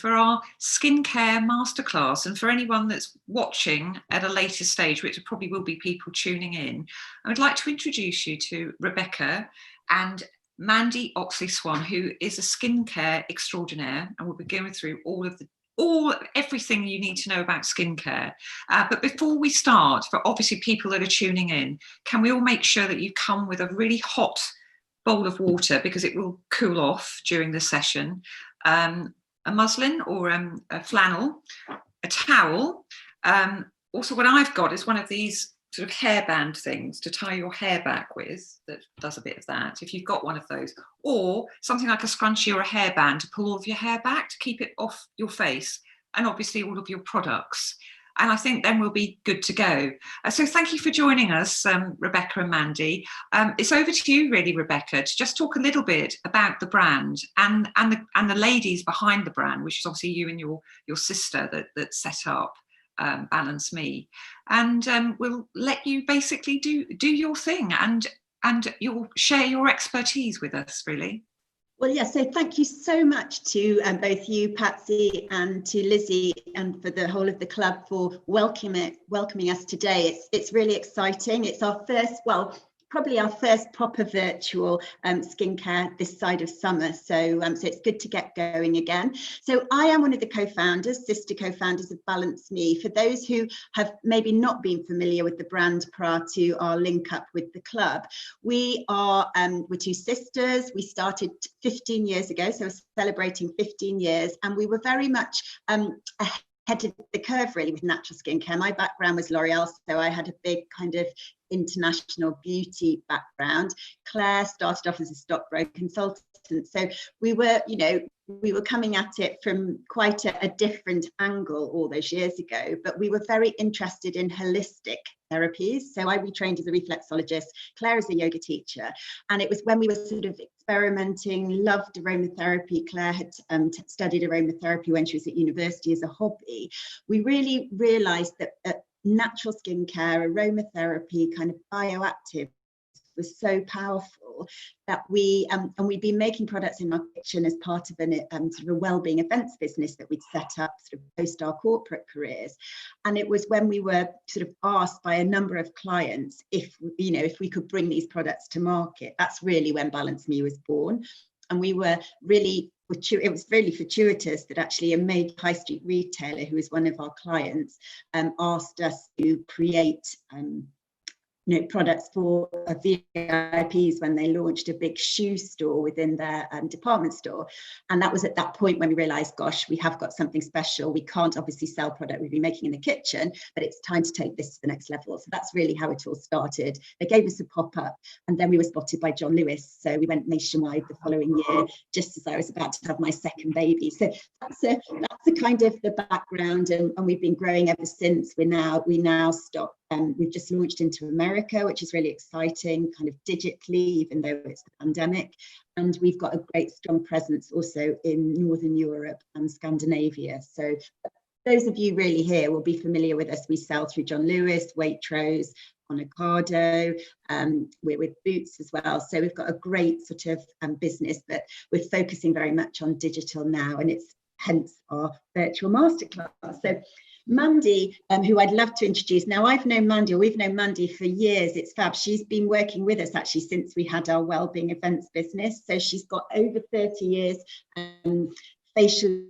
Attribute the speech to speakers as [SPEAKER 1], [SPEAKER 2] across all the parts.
[SPEAKER 1] for our skincare masterclass. And for anyone that's watching at a later stage, which probably will be people tuning in, I would like to introduce you to Rebecca and Mandy Oxley Swann, who is a skincare extraordinaire, and we'll be going through everything you need to know about skincare. But before we start, for obviously people that are tuning in, can we all make sure that you come with a really hot bowl of water, because it will cool off during the session, a muslin or a flannel, a towel. Also, what I've got is one of these sort of hairband things to tie your hair back with, that does a bit of that, if you've got one of those, or something like a scrunchie or a hairband to pull all of your hair back to keep it off your face, and obviously all of your products. And I think then we'll be good to go. So thank you for joining us, Rebecca and Mandy. It's over to you, really, Rebecca, to just talk a little bit about the brand and the ladies behind the brand, which is obviously you and your sister that set up Balance Me. And we'll let you basically do your thing and you'll share your expertise with us, really.
[SPEAKER 2] Well, yeah, so thank you so much to both you, Patsy, and to Lizzie, and for the whole of the club for welcoming us today. It's really exciting. It's our first, well, probably our first proper virtual skincare this side of summer. So it's good to get going again. So I am one of the co-founders, sister co-founders of Balance Me. For those who have maybe not been familiar with the brand prior to our link up with the club, we're two sisters. We started 15 years ago, so we're celebrating 15 years, and we were very much ahead of the curve, really, with natural skincare. My background was L'Oreal, so I had a big kind of international beauty background. Claire started off as a stockbroker consultant, so we were coming at it from quite a different angle all those years ago, but we were very interested in holistic therapies. So I retrained as a reflexologist, Claire is a yoga teacher, and it was when we were sort of experimenting, loved aromatherapy. Claire had studied aromatherapy when she was at university as a hobby. We really realized that natural skincare, aromatherapy, kind of bioactive, was so powerful that we'd been making products in our kitchen as part of sort of a wellbeing events business that we'd set up sort of post our corporate careers. And it was when we were sort of asked by a number of clients if we could bring these products to market. That's really when Balance Me was born. And we were really, it was really fortuitous that actually a major high street retailer who is one of our clients asked us to create products for VIPs when they launched a big shoe store within their department store. And that was at that point when we realized, gosh, we have got something special. We can't obviously sell product we've been making in the kitchen, but it's time to take this to the next level. So that's really how it all started. They gave us a pop-up, and then we were spotted by John Lewis. So we went nationwide the following year, just as I was about to have my second baby. So that's a kind of the background, and we've been growing ever since. We now stopped. We've just launched into America, which is really exciting, kind of digitally, even though it's the pandemic. And we've got a great strong presence also in Northern Europe and Scandinavia. So those of you really here will be familiar with us. We sell through John Lewis, Waitrose, on Ocado, we're with Boots as well. So we've got a great sort of business, but we're focusing very much on digital now, and it's hence our virtual masterclass. So Mandy, who I'd love to introduce. Now, we've known Mandy for years. It's fab. She's been working with us actually since we had our wellbeing events business. So she's got over 30 years Facialist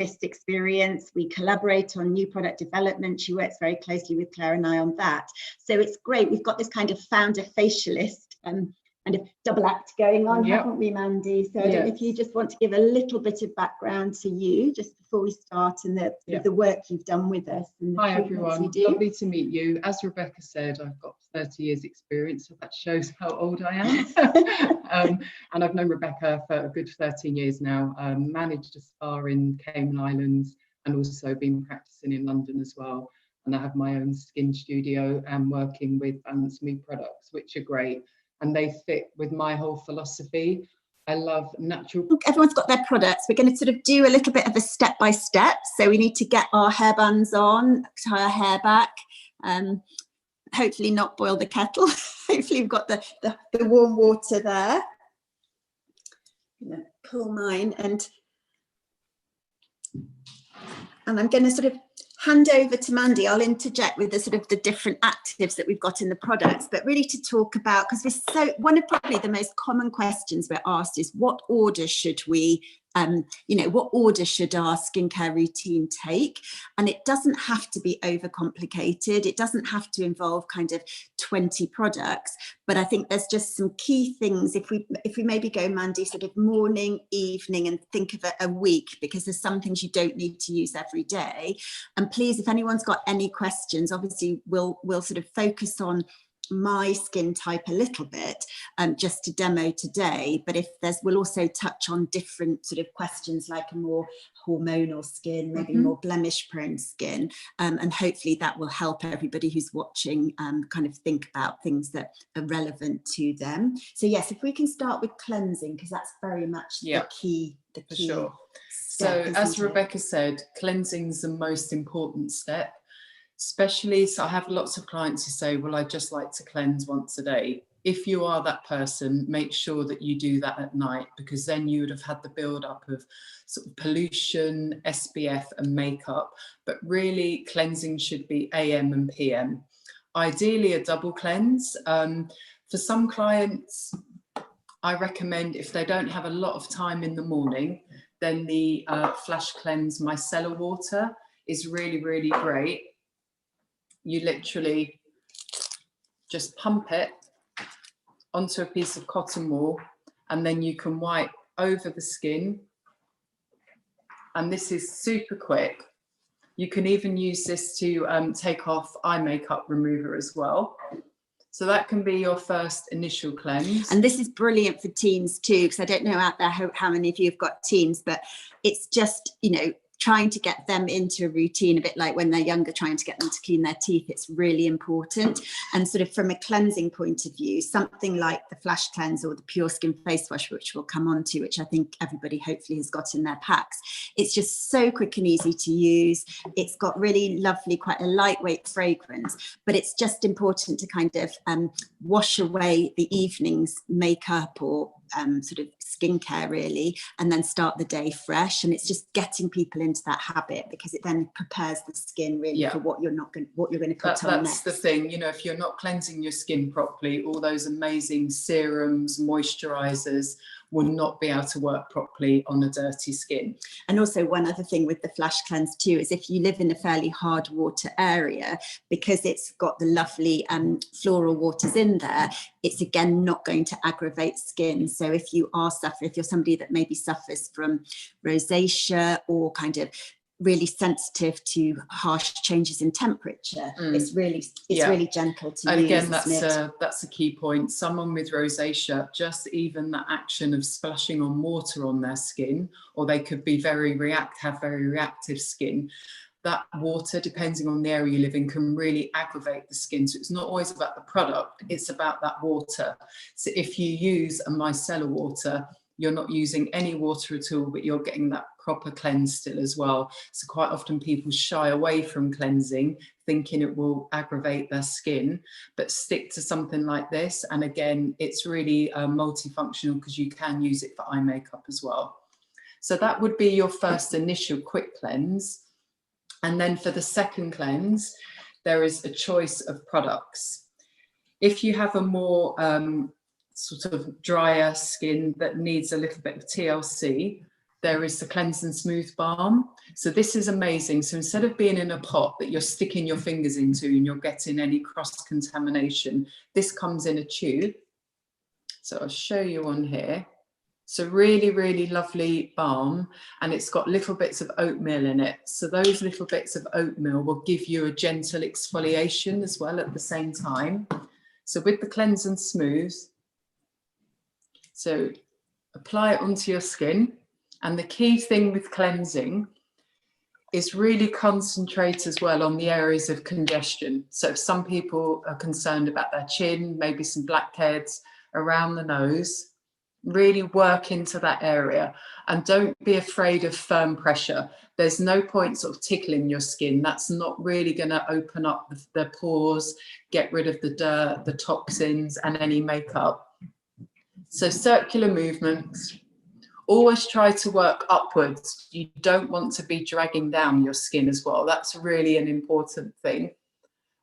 [SPEAKER 2] experience. We collaborate on new product development. She works very closely with Claire and I on that. So it's great. We've got this kind of founder Facialist kind of double act going on, haven't we, Mandy? So I don't know if you just want to give a little bit of background to you just before we start, and the work you've done with us. And the
[SPEAKER 3] Hi everyone, lovely to meet you. As Rebecca said, I've got 30 years experience, so that shows how old I am. And I've known Rebecca for a good 13 years now, managed a spa in Cayman Islands and also been practicing in London as well. And I have my own skin studio and working with Balance Me products, which are great. And they fit with my whole philosophy. I love natural.
[SPEAKER 2] Everyone's got their products. We're going to sort of do a little bit of a step-by-step. So we need to get our hairbands on, tie our hair back, hopefully not boil the kettle. Hopefully we've got the warm water there. I'm going to pull mine, and And I'm going to sort of hand over to Mandy. I'll interject with the sort of the different actives that we've got in the products, but really to talk about, because one of probably the most common questions we're asked is what order should we, what order should our skincare routine take? And it doesn't have to be overcomplicated. It doesn't have to involve kind of 20 products, but I think there's just some key things. If we maybe go, Mandy, sort of morning, evening, and think of a week, because there's some things you don't need to use every day. And please, if anyone's got any questions, obviously we'll sort of focus on my skin type a little bit just to demo today, but we'll also touch on different sort of questions like a more hormonal skin, maybe more blemish prone skin, and hopefully that will help everybody who's watching kind of think about things that are relevant to them. So yes, if we can start with cleansing, because that's very much the key. For sure.
[SPEAKER 3] So as Rebecca said, cleansing is the most important step. Especially, so I have lots of clients who say, well, I just like to cleanse once a day. If you are that person, make sure that you do that at night, because then you would have had the build up of sort of pollution, SPF and makeup. But really cleansing should be AM and PM. Ideally a double cleanse. For some clients, I recommend, if they don't have a lot of time in the morning, then the Flash Cleanse Micellar Water is really, really great. You literally just pump it onto a piece of cotton wool, and then you can wipe over the skin. And this is super quick. You can even use this to take off eye makeup remover as well. So that can be your first initial cleanse.
[SPEAKER 2] And this is brilliant for teens too, because I don't know out there how many of you have got teens, but it's just, trying to get them into a routine, a bit like when they're younger, trying to get them to clean their teeth. It's really important. And sort of from a cleansing point of view, something like the Flash Cleanse or the Pure Skin Face Wash, which we'll come on to, which I think everybody hopefully has got in their packs. It's just so quick and easy to use. It's got really lovely, quite a lightweight fragrance, but it's just important to kind of wash away the evening's makeup or sort of skincare really, and then start the day fresh. And it's just getting people into that habit, because it then prepares the skin really for what you're going to put on next.
[SPEAKER 3] That's the thing, if you're not cleansing your skin properly, all those amazing serums, moisturizers will not be able to work properly on a dirty skin.
[SPEAKER 2] And also one other thing with the Flash Cleanse too is if you live in a fairly hard water area, because it's got the lovely floral waters in there, it's again not going to aggravate skin. So if you're somebody that maybe suffers from rosacea or kind of really sensitive to harsh changes in temperature, it's really gentle to
[SPEAKER 3] and
[SPEAKER 2] use.
[SPEAKER 3] Again, that's a key point. Someone with rosacea, just even the action of splashing on water on their skin, or they could be have very reactive skin. That water, depending on the area you live in, can really aggravate the skin. So it's not always about the product, it's about that water. So if you use a micellar water, you're not using any water at all, but you're getting that proper cleanse still as well. So quite often people shy away from cleansing, thinking it will aggravate their skin, but stick to something like this. And again, it's really multifunctional, because you can use it for eye makeup as well. So that would be your first initial quick cleanse. And then for the second cleanse, there is a choice of products. If you have a more sort of drier skin that needs a little bit of TLC, there is the Cleanse and Smooth Balm. So this is amazing. So instead of being in a pot that you're sticking your fingers into and you're getting any cross-contamination, this comes in a tube. So I'll show you on here. So really, really lovely balm, and it's got little bits of oatmeal in it. So those little bits of oatmeal will give you a gentle exfoliation as well at the same time. So with the Cleanse and Smooth, so apply it onto your skin. And the key thing with cleansing is really concentrate as well on the areas of congestion. So if some people are concerned about their chin, maybe some blackheads around the nose, really work into that area, and don't be afraid of firm pressure. There's no point sort of tickling your skin. That's not really going to open up the pores, get rid of the dirt, the toxins and any makeup. So circular movements, Always try to work upwards. You don't want to be dragging down your skin as well. That's really an important thing.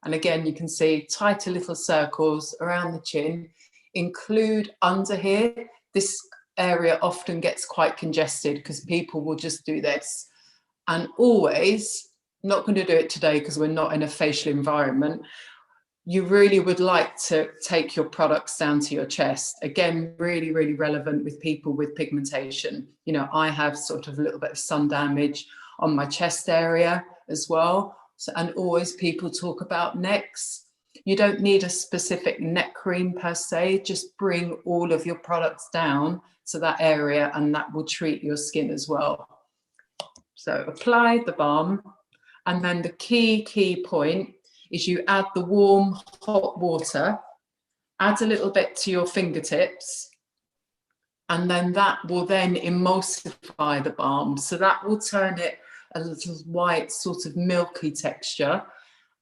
[SPEAKER 3] And again, you can see tighter little circles around the chin. Include under here. This area often gets quite congested because people will just do this. And always, not going to do it today because we're not in a facial environment, you really would like to take your products down to your chest. Again, really, really relevant with people with pigmentation. You know, I have sort of a little bit of sun damage on my chest area as well. So, and always people talk about necks. You don't need a specific neck cream per se, just bring all of your products down to that area and that will treat your skin as well. So apply the balm, and then the key point is you add the warm hot water, add a little bit to your fingertips, and then that will then emulsify the balm. So that will turn it a little white, sort of milky texture.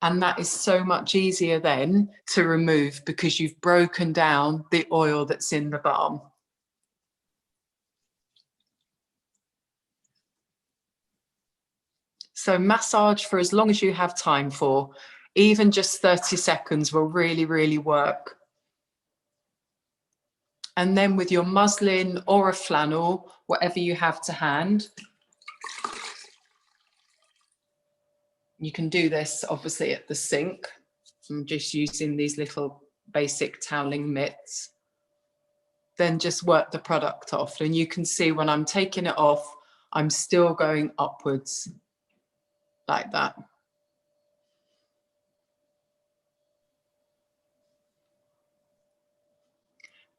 [SPEAKER 3] And that is so much easier then to remove because you've broken down the oil that's in the balm. So massage for as long as you have time for. Even just 30 seconds will really, really work. And then with your muslin or a flannel, whatever you have to hand, you can do this obviously at the sink. I'm just using these little basic toweling mitts. Then just work the product off. And you can see when I'm taking it off, I'm still going upwards like that.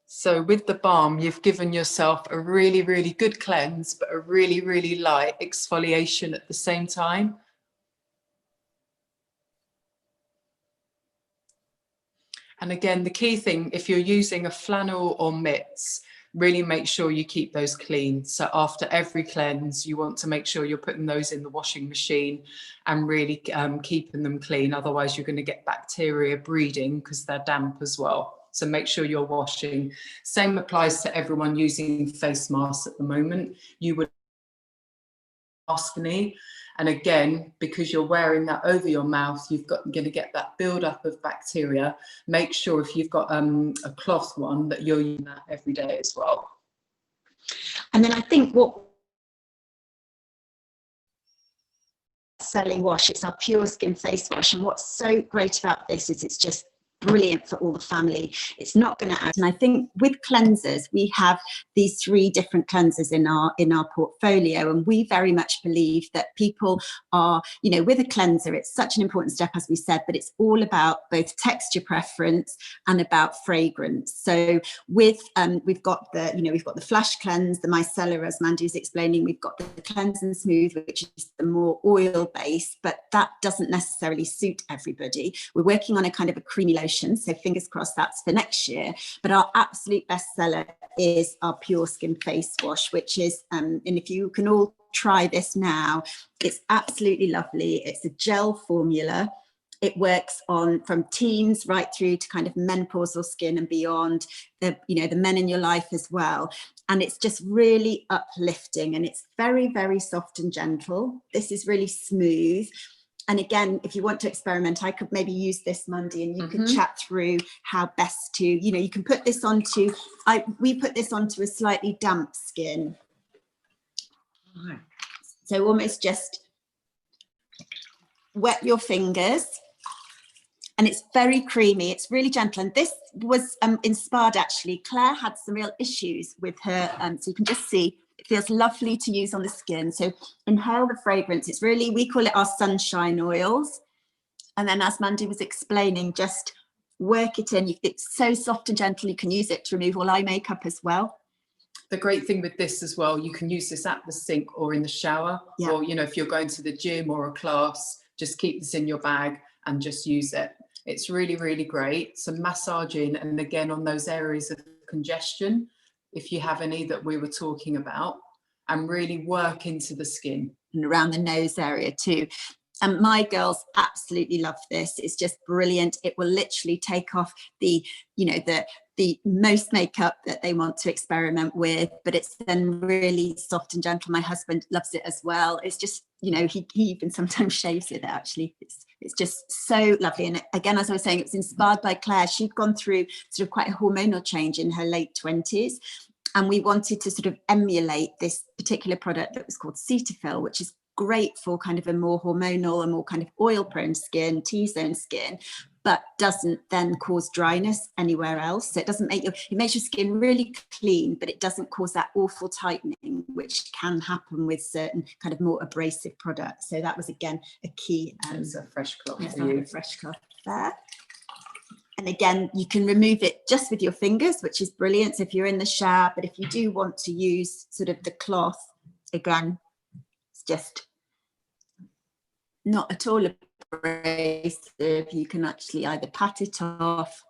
[SPEAKER 3] So with the balm, you've given yourself a really, really good cleanse, but a really, really light exfoliation at the same time. And again, the key thing, if you're using a flannel or mitts, really make sure you keep those clean. So after every cleanse, you want to make sure you're putting those in the washing machine and really keeping them clean. Otherwise, you're going to get bacteria breeding because they're damp as well. So make sure you're washing. Same applies to everyone using face masks at the moment. You would mask knee. And again, because you're wearing that over your mouth, you're going to get that build-up of bacteria. Make sure if you've got a cloth one that you're using that every day as well.
[SPEAKER 2] And then I think what selling wash, it's our Pure Skin face wash, and what's so great about this is it's just brilliant for all the family. It's not going to add. And I think with cleansers, we have these 3 different cleansers in our portfolio, and we very much believe that people are, you know, with a cleanser, it's such an important step, as we said, but it's all about both texture preference and about fragrance. So with we've got the flash cleanse, the micellar, as Mandy was explaining. We've got the cleanse and smooth, which is the more oil based, but that doesn't necessarily suit everybody. We're working on a kind of a creamy lotion, so fingers crossed that's for next year. But our absolute bestseller is our Pure Skin face wash, which is and if you can all try this now, it's absolutely lovely. It's a gel formula. It works on from teens right through to kind of menopausal skin and beyond, the men in your life as well. And it's just really uplifting, and it's very, very soft and gentle. This is really smooth. And again, if you want to experiment, I could maybe use this, Mandy, and you could chat through how best to, you can put this onto, we put this onto a slightly damp skin.
[SPEAKER 1] Right.
[SPEAKER 2] So almost just wet your fingers, and it's very creamy. It's really gentle. And this was inspired, actually. Claire had some real issues with her, so you can just see, it feels lovely to use on the skin. So inhale the fragrance. It's really, we call it our sunshine oils. And then, as Mandy was explaining, just work it in. It's so soft and gentle. You can use it to remove all eye makeup as well.
[SPEAKER 3] The great thing with this as well, you can use this at the sink or in the shower, or, if you're going to the gym or a class, just keep this in your bag and just use it. It's really, really great. So massaging, and again, on those areas of congestion, if you have any that we were talking about, and really work into the skin.
[SPEAKER 2] And around the nose area too. And my girls absolutely love this. It's just brilliant. It will literally take off the the most makeup that they want to experiment with, but it's then really soft and gentle. My husband loves it as well. It's just, you know, he even sometimes shaves it actually. It's just so lovely. And again, as I was saying, it was inspired by Claire. She'd gone through sort of quite a hormonal change in her late 20s. And we wanted to sort of emulate this particular product that was called Cetaphil, which is great for kind of a more hormonal and more kind of oil prone skin, T-zone skin, but doesn't then cause dryness anywhere else. So it doesn't make it makes your skin really clean, but it doesn't cause that awful tightening, which can happen with certain kind of more abrasive products. So that was, again, a key.
[SPEAKER 3] It's a fresh cloth
[SPEAKER 2] yes,
[SPEAKER 3] for you.
[SPEAKER 2] A fresh cloth there. And again, you can remove it just with your fingers, which is brilliant if you're in the shower. But if you do want to use sort of the cloth, again, it's just not at all abrasive. You can actually either pat it off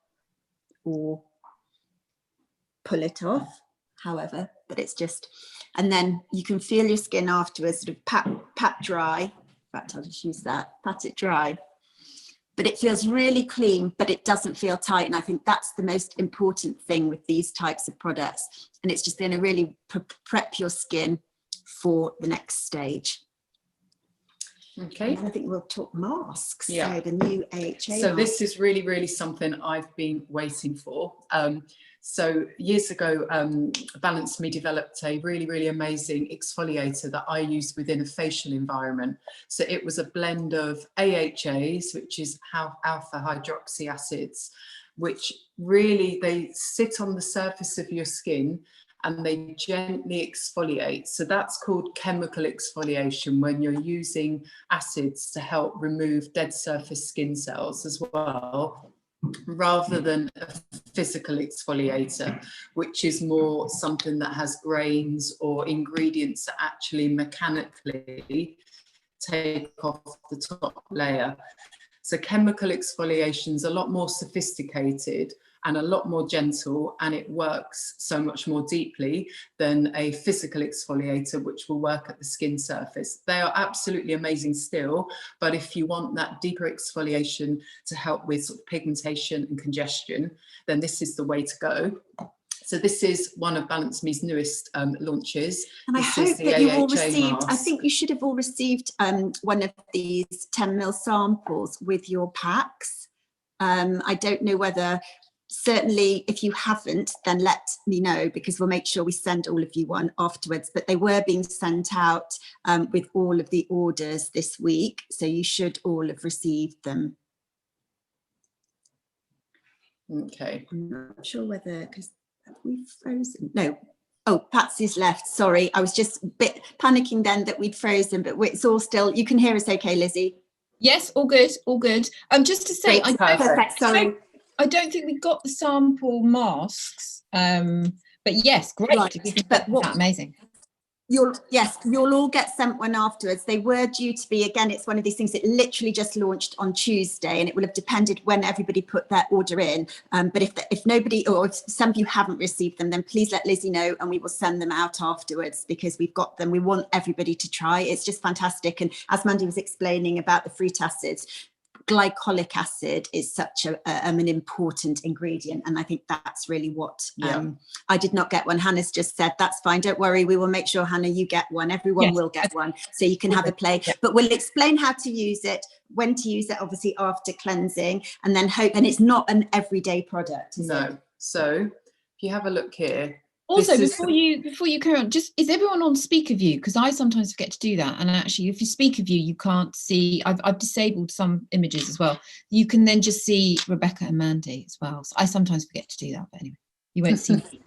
[SPEAKER 2] or pull it off, however, but it's just, and then you can feel your skin afterwards, sort of pat dry. In fact, I'll just use that, pat it dry. But it feels really clean, but it doesn't feel tight. And I think that's the most important thing with these types of products. And it's just going to really prep your skin for the next stage.
[SPEAKER 3] Okay.
[SPEAKER 2] And I think we'll talk masks.
[SPEAKER 3] Yeah.
[SPEAKER 2] So the new AHA
[SPEAKER 3] So
[SPEAKER 2] mask.
[SPEAKER 3] this is really, really something I've been waiting for. So years ago, Balance Me developed a really, really amazing exfoliator that I used within a facial environment. So it was a blend of AHAs, which is alpha hydroxy acids, which really, they sit on the surface of your skin and they gently exfoliate. So that's called chemical exfoliation, when you're using acids to help remove dead surface skin cells as well, rather than a physical exfoliator, which is more something that has grains or ingredients that actually mechanically take off the top layer. So chemical exfoliation is a lot more sophisticated and a lot more gentle, and it works so much more deeply than a physical exfoliator, which will work at the skin surface. They are absolutely amazing still, but if you want that deeper exfoliation to help with sort of pigmentation and congestion, then this is the way to go. So this is one of Balance Me's newest launches.
[SPEAKER 2] And I hope that you all received, I think you should have all received one of these 10 ml samples with your packs. I don't know whether, certainly if you haven't, then let me know, because we'll make sure we send all of you one afterwards. But they were being sent out with all of the orders this week. So you should all have received them.
[SPEAKER 3] Okay.
[SPEAKER 2] I'm not sure whether, because we've frozen. No. Oh, Patsy's left. Sorry. I was just a bit panicking then that we'd frozen, but it's all still, you can hear us okay, Lizzie?
[SPEAKER 4] Yes, all good, all good. Just to say, I don't think we got the sample masks, but yes, great.
[SPEAKER 2] Right. But what,
[SPEAKER 4] amazing.
[SPEAKER 2] You'll all get sent one afterwards. They were due to be, again, it's one of these things that literally just launched on Tuesday, and it will have depended when everybody put their order in. But if nobody, or if some of you haven't received them, then please let Lizzie know and we will send them out afterwards, because we've got them. We want everybody to try. It's just fantastic. And as Mandy was explaining about the fruit acids, glycolic acid is such an important ingredient, and I think that's really what I did not get one. Hannah's just said that's fine, don't worry, we will make sure, Hannah, you get one. Everyone will get one, so you can have a play. But we'll explain how to use it, when to use it, obviously after cleansing, and then hope. And it's not an everyday product, is it?
[SPEAKER 3] So if you have a look here.
[SPEAKER 4] Also, before you carry on, just, is everyone on speaker view? Because I sometimes forget to do that. And actually, if you speaker view, you can't see. I've disabled some images as well. You can then just see Rebecca and Mandy as well. So I sometimes forget to do that. But anyway, you won't see me.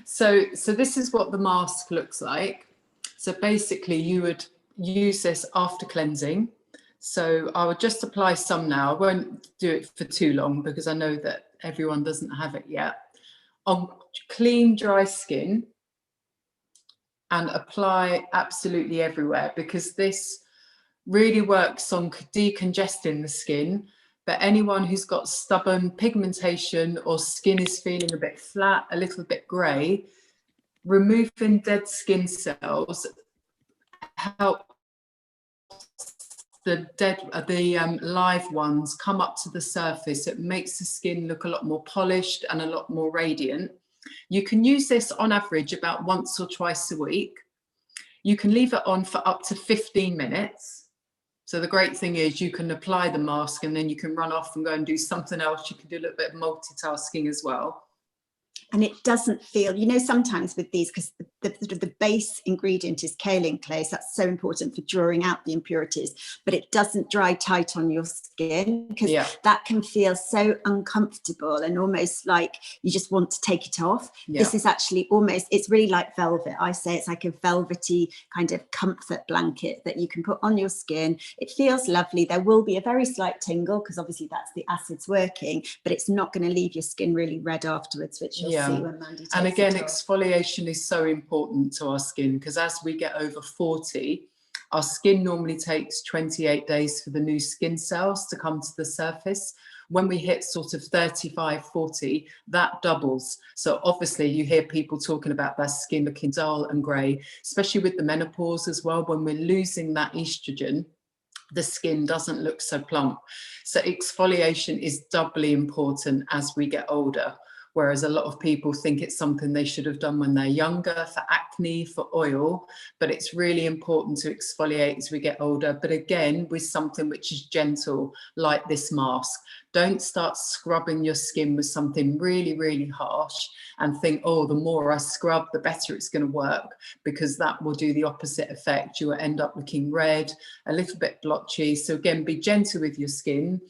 [SPEAKER 3] So this is what the mask looks like. So basically, you would use this after cleansing. So I would just apply some now. I won't do it for too long because I know that everyone doesn't have it yet. On clean, dry skin, and apply absolutely everywhere, because this really works on decongesting the skin. But anyone who's got stubborn pigmentation or skin is feeling a bit flat, a little bit grey, removing dead skin cells helps the live ones come up to the surface, it makes the skin look a lot more polished and a lot more radiant. You can use this on average about once or twice a week. You can leave it on for up to 15 minutes. So the great thing is you can apply the mask and then you can run off and go and do something else. You can do a little bit of multitasking as well.
[SPEAKER 2] And it doesn't feel, you know, sometimes with these, because the base ingredient is kaolin clay, so that's so important for drawing out the impurities, but it doesn't dry tight on your skin, because that can feel so uncomfortable and almost like you just want to take it off. This is actually almost, it's really like velvet. I say it's like a velvety kind of comfort blanket that you can put on your skin. It feels lovely. There will be a very slight tingle because obviously that's the acids working, but it's not going to leave your skin really red afterwards, which you'll see when Mandy takes
[SPEAKER 3] and again,
[SPEAKER 2] it off.
[SPEAKER 3] exfoliation is so important to our skin, because as we get over 40, our skin normally takes 28 days for the new skin cells to come to the surface. When we hit sort of 35, 40, that doubles. So obviously you hear people talking about their skin looking dull and grey, especially with the menopause as well. When we're losing that estrogen, the skin doesn't look so plump. So exfoliation is doubly important as we get older. Whereas a lot of people think it's something they should have done when they're younger, for acne, for oil, but it's really important to exfoliate as we get older. But again, with something which is gentle, like this mask. Don't start scrubbing your skin with something really, really harsh and think, oh, the more I scrub, the better it's going to work, because that will do the opposite effect. You will end up looking red, a little bit blotchy. So again, be gentle with your skin.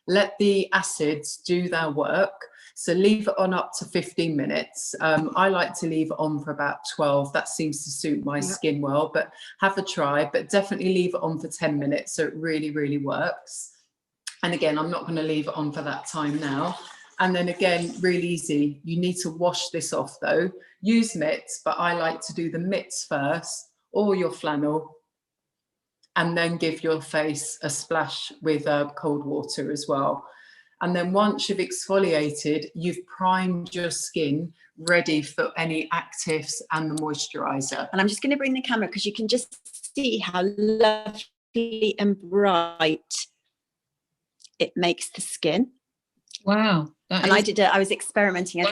[SPEAKER 3] Let the acids do their work. So leave it on up to 15 minutes. I like to leave it on for about 12. That seems to suit my skin well, but have a try, but definitely leave it on for 10 minutes. So it really, really works. And again, I'm not going to leave it on for that time now. And then again, really easy. You need to wash this off though. Use mitts, but I like to do the mitts first, or your flannel, and then give your face a splash with cold water as well. And then once you've exfoliated, you've primed your skin ready for any actives and the moisturizer.
[SPEAKER 2] And I'm just going to bring the camera because you can just see how lovely and bright it makes the skin.
[SPEAKER 4] Wow.
[SPEAKER 2] And I was experimenting.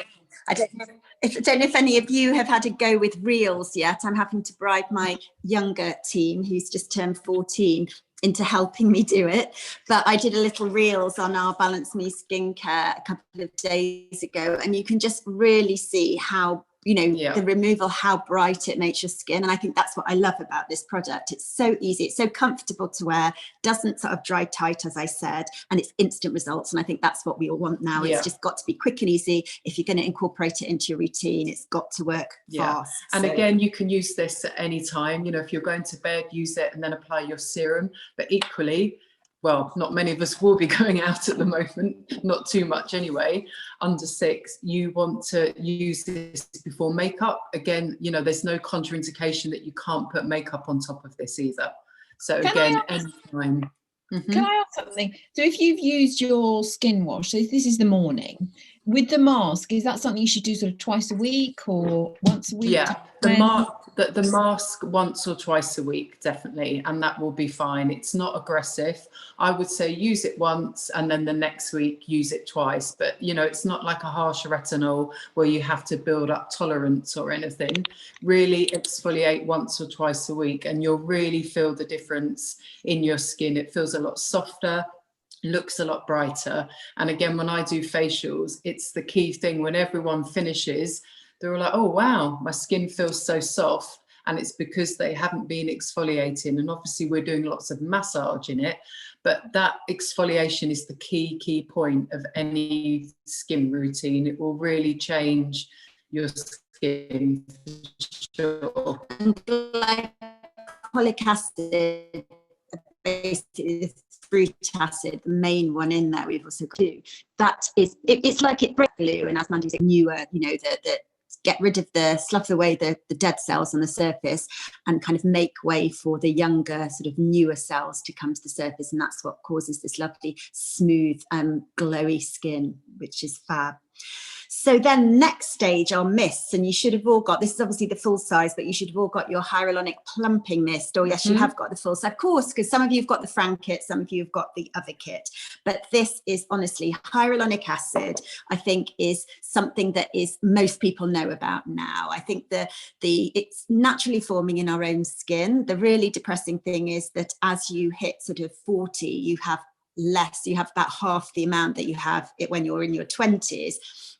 [SPEAKER 2] I don't know if any of you have had a go with reels yet. I'm having to bribe my younger team, who's just turned 14, into helping me do it. But I did a little reels on our Balance Me skincare a couple of days ago, and you can just really see how, you know, the removal, how bright it makes your skin. And I think that's what I love about this product. It's so easy, it's so comfortable to wear, doesn't sort of dry tight, as I said, and it's instant results. And I think that's what we all want now. It's just got to be quick and easy. If you're going to incorporate it into your routine, it's got to work fast.
[SPEAKER 3] And again, you can use this at any time. You know, if you're going to bed, use it and then apply your serum. But equally, well, not many of us will be going out at the moment, not too much anyway, under 6, you want to use this before makeup. Again, you know, there's no contraindication that you can't put makeup on top of this either. So again, anytime.
[SPEAKER 4] Can I ask something? So if you've used your skin wash, so this is the morning, with the mask, is that something you should do sort of twice a week or once a week?
[SPEAKER 3] Yeah, the mask once or twice a week, definitely, and that will be fine. It's not aggressive. I would say use it once and then the next week use it twice. But, you know, it's not like a harsh retinol where you have to build up tolerance or anything. Really exfoliate once or twice a week and you'll really feel the difference in your skin. It feels a lot softer, looks a lot brighter. And again, when I do facials, it's the key thing. When everyone finishes, they're all like, oh wow, my skin feels so soft, and it's because they haven't been exfoliating. And obviously we're doing lots of massage in it, but that exfoliation is the key point of any skin routine. It will really change your skin for sure.
[SPEAKER 2] And glycolic acid, basically fruit acid, the main one in there, we've also got too. That is, it's like it breaks glue, and as Mandy said, newer, you know, the get rid of slough away the dead cells on the surface and kind of make way for the younger, sort of newer cells to come to the surface, and that's what causes this lovely, smooth, glowy skin, which is fab. So then next stage are mists, and you should have all got, this is obviously the full size, but you should have all got your hyaluronic plumping mist, or yes, you have got the full size, of course, because some of you have got the Fran kit, some of you have got the other kit. But this is honestly, hyaluronic acid, I think, is something that is most people know about now. I think it's naturally forming in our own skin. The really depressing thing is that as you hit sort of 40, you have about half the amount that you have it when you're in your 20s.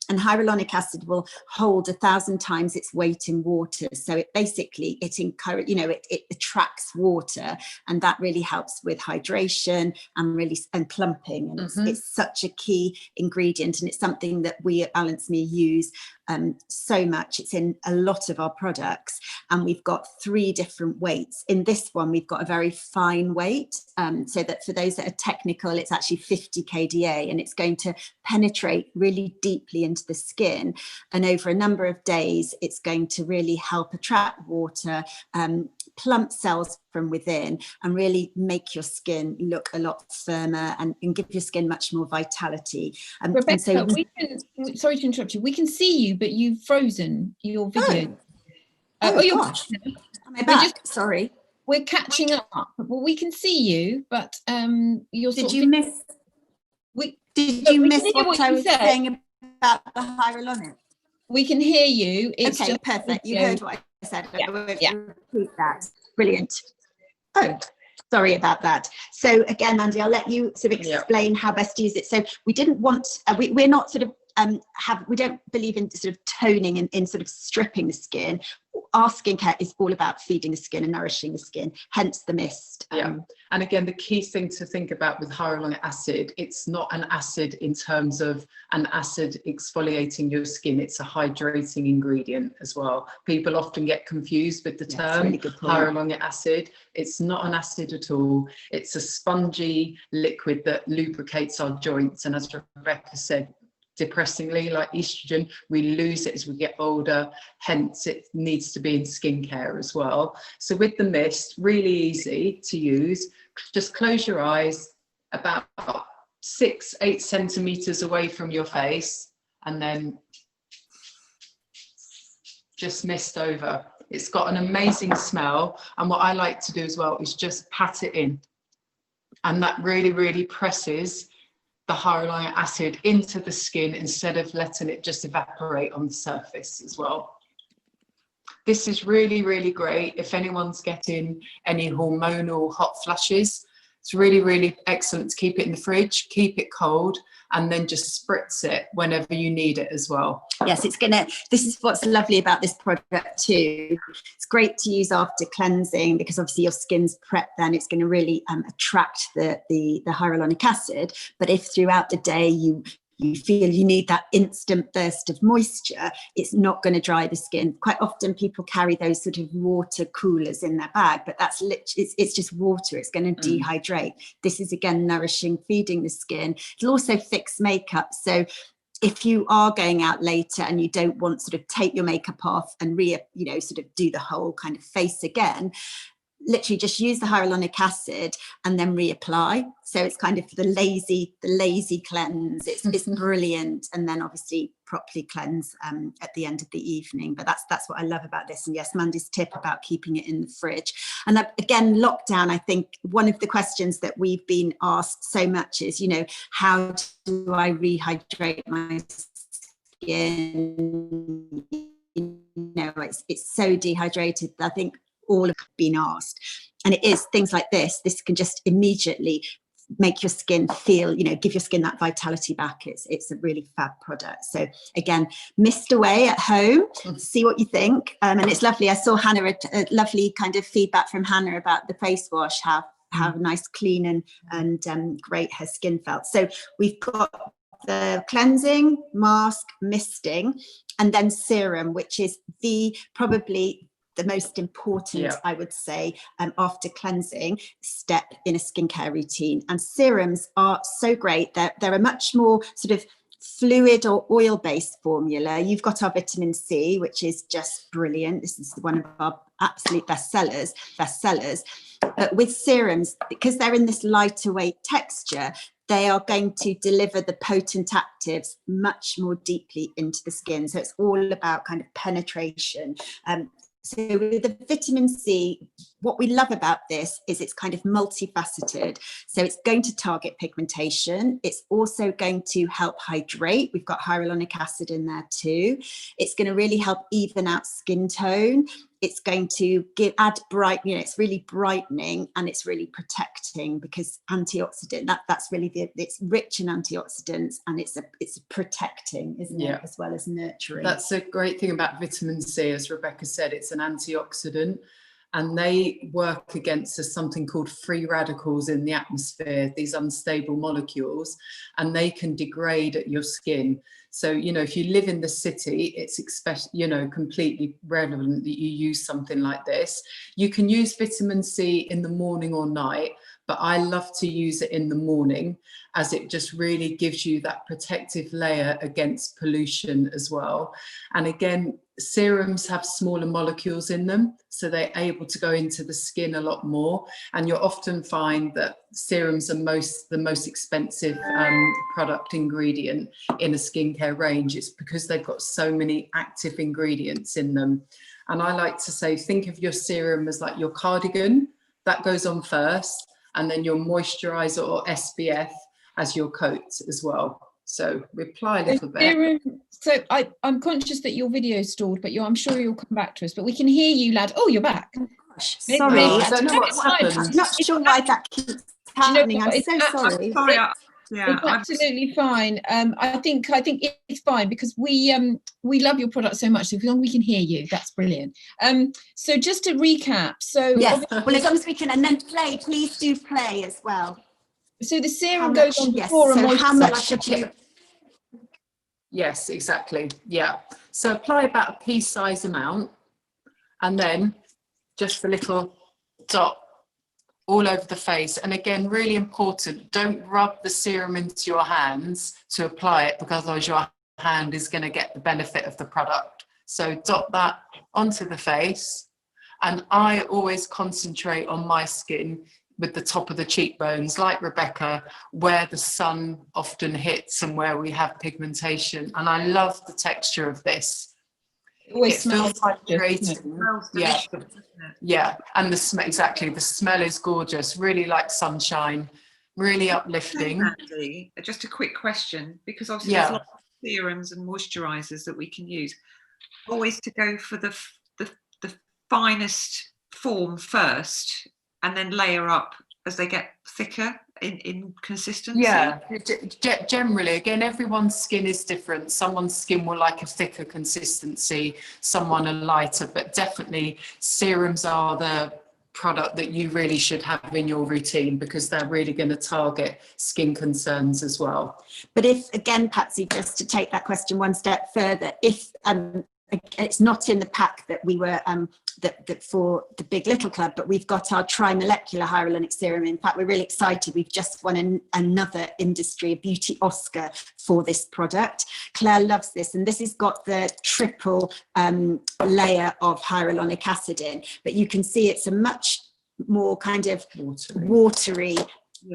[SPEAKER 2] And hyaluronic acid will hold 1,000 times its weight in water. So it basically, it attracts water, and that really helps with hydration and plumping. And it's such a key ingredient, and it's something that we at Balance Me use so much. It's in a lot of our products, and we've got 3 different weights. In this one, we've got a very fine weight, so that for those that are technical, it's actually 50 kDa, and it's going to penetrate really deeply into the skin, and over a number of days it's going to really help attract water, plump cells from within, and really make your skin look a lot firmer and give your skin much more vitality.
[SPEAKER 4] Rebecca, sorry to interrupt you, we can see you, but you've frozen your video.
[SPEAKER 2] You're gosh. Am I back? Sorry.
[SPEAKER 4] We're catching up. Well, we can see you, but you're
[SPEAKER 2] Did you miss what I was saying about the hyaluronic?
[SPEAKER 4] We can hear you. It's
[SPEAKER 2] okay,
[SPEAKER 4] just
[SPEAKER 2] perfect. You heard what I said. I won't repeat that. Brilliant. Oh, sorry about that. So again, Mandy, I'll let you sort of explain how best to use it. So we didn't want, we're not sort of we don't believe in sort of toning and in sort of stripping the skin. Our skincare is all about feeding the skin and nourishing the skin, hence the mist.
[SPEAKER 3] And again, the key thing to think about with hyaluronic acid, it's not an acid in terms of an acid exfoliating your skin, it's a hydrating ingredient as well. People often get confused with the term really hyaluronic acid. It's not an acid at all. It's a spongy liquid that lubricates our joints, and as Rebecca said, depressingly, like estrogen, we lose it as we get older, hence it needs to be in skincare as well. So with the mist, really easy to use. Just close your eyes about 6-8 centimeters away from your face, and then just mist over. It's got an amazing smell, and what I like to do as well is just pat it in, and that really presses the hyaluronic acid into the skin instead of letting it just evaporate on the surface as well. This is really great if anyone's getting any hormonal hot flashes. It's really excellent to keep it in the fridge, keep it cold, and then just spritz it whenever you need it as well.
[SPEAKER 2] Yes, this is what's lovely about this product too. It's great to use after cleansing, because obviously your skin's prepped, then it's going to really attract the hyaluronic acid. But if throughout the day you feel you need that instant burst of moisture, it's not going to dry the skin. Quite often people carry those sort of water coolers in their bag, but that's it's just water. It's going to dehydrate. This is again nourishing, feeding the skin. It'll also fix makeup. So if you are going out later and you don't want to sort of take your makeup off and sort of do the whole kind of face again, literally just use the hyaluronic acid and then reapply. So it's kind of the lazy cleanse. It's brilliant. And then obviously properly cleanse at the end of the evening. But that's what I love about this. And yes, Mandy's tip about keeping it in the fridge. And that, again, lockdown, I think one of the questions that we've been asked so much is, how do I rehydrate my skin? It's so dehydrated. I think all have been asked, and it is things like this can just immediately make your skin feel, give your skin that vitality back. It's a really fab product. So again, mist away at home, see what you think. And it's lovely. I saw Hannah, a lovely kind of feedback from Hannah about the face wash, how nice, clean and great her skin felt. So we've got the cleansing, mask, misting, and then serum, which is probably the most important, I would say, after cleansing step in a skincare routine. And serums are so great. They're a much more sort of fluid or oil-based formula. You've got our vitamin C, which is just brilliant. This is one of our absolute bestsellers. But with serums, because they're in this lighter weight texture, they are going to deliver the potent actives much more deeply into the skin. So it's all about kind of penetration. So with the vitamin C, what we love about this is it's kind of multifaceted. So it's going to target pigmentation. It's also going to help hydrate. We've got hyaluronic acid in there too. It's going to really help even out skin tone. It's going to add bright, it's really brightening, and it's really protecting, because antioxidant, that's really it's rich in antioxidants, and it's protecting, isn't it, as well as nurturing.
[SPEAKER 3] That's a great thing about vitamin C, as Rebecca said, it's an antioxidant, and they work against something called free radicals in the atmosphere, these unstable molecules, and they can degrade at your skin. So, if you live in the city, it's completely relevant that you use something like this. You can use vitamin C in the morning or night, but I love to use it in the morning, as it just really gives you that protective layer against pollution as well. And again, serums have smaller molecules in them, so they're able to go into the skin a lot more. And you'll often find that serums are the most expensive product ingredient in a skincare range. It's because they've got so many active ingredients in them. And I like to say, think of your serum as like your cardigan that goes on first, and then your moisturizer or SPF as your coat as well. So reply a little bit.
[SPEAKER 4] So I'm conscious that your video is stalled, but I'm sure you'll come back to us. But we can hear you, lad. Oh, you're back.
[SPEAKER 2] Oh, gosh, sorry.
[SPEAKER 3] I don't know what's happened.
[SPEAKER 2] I'm not sure why that keeps happening. I'm so sorry.
[SPEAKER 1] Sorry.
[SPEAKER 4] It's absolutely fine. I think it's fine, because we love your product so much. So as long as we can hear you, that's brilliant. So just to recap,
[SPEAKER 2] yes, well, as long as we can, and then play. Please do play as well.
[SPEAKER 4] So the serum goes on before
[SPEAKER 2] so
[SPEAKER 4] a
[SPEAKER 2] how much should you?
[SPEAKER 3] Yes, exactly. Yeah. So apply about a pea-size amount, and then just a little dot all over the face. And again, really important, don't rub the serum into your hands to apply it, because otherwise your hand is going to get the benefit of the product. So dot that onto the face. And I always concentrate on my skin with the top of the cheekbones, like Rebecca, where the sun often hits and where we have pigmentation. And I love the texture of this.
[SPEAKER 4] It
[SPEAKER 3] feels hydrating. Yeah, and the smell, exactly, the smell is gorgeous, really like sunshine, really uplifting.
[SPEAKER 1] Mandy, just a quick question, because obviously there's lots of serums and moisturizers that we can use. Always to go for the finest form first, and then layer up as they get thicker in consistency.
[SPEAKER 3] Yeah, generally, again, everyone's skin is different. Someone's skin will like a thicker consistency, someone a lighter, but definitely serums are the product that you really should have in your routine, because they're really going to target skin concerns as well.
[SPEAKER 2] But if, again, Patsy, just to take that question one step further, if it's not in the pack that we were that for the Big Little Club, but we've got our tri-molecular hyaluronic serum. In fact, we're really excited. We've just won another industry beauty Oscar for this product. Claire loves this, and this has got the triple layer of hyaluronic acid in, but you can see it's a much more kind of watery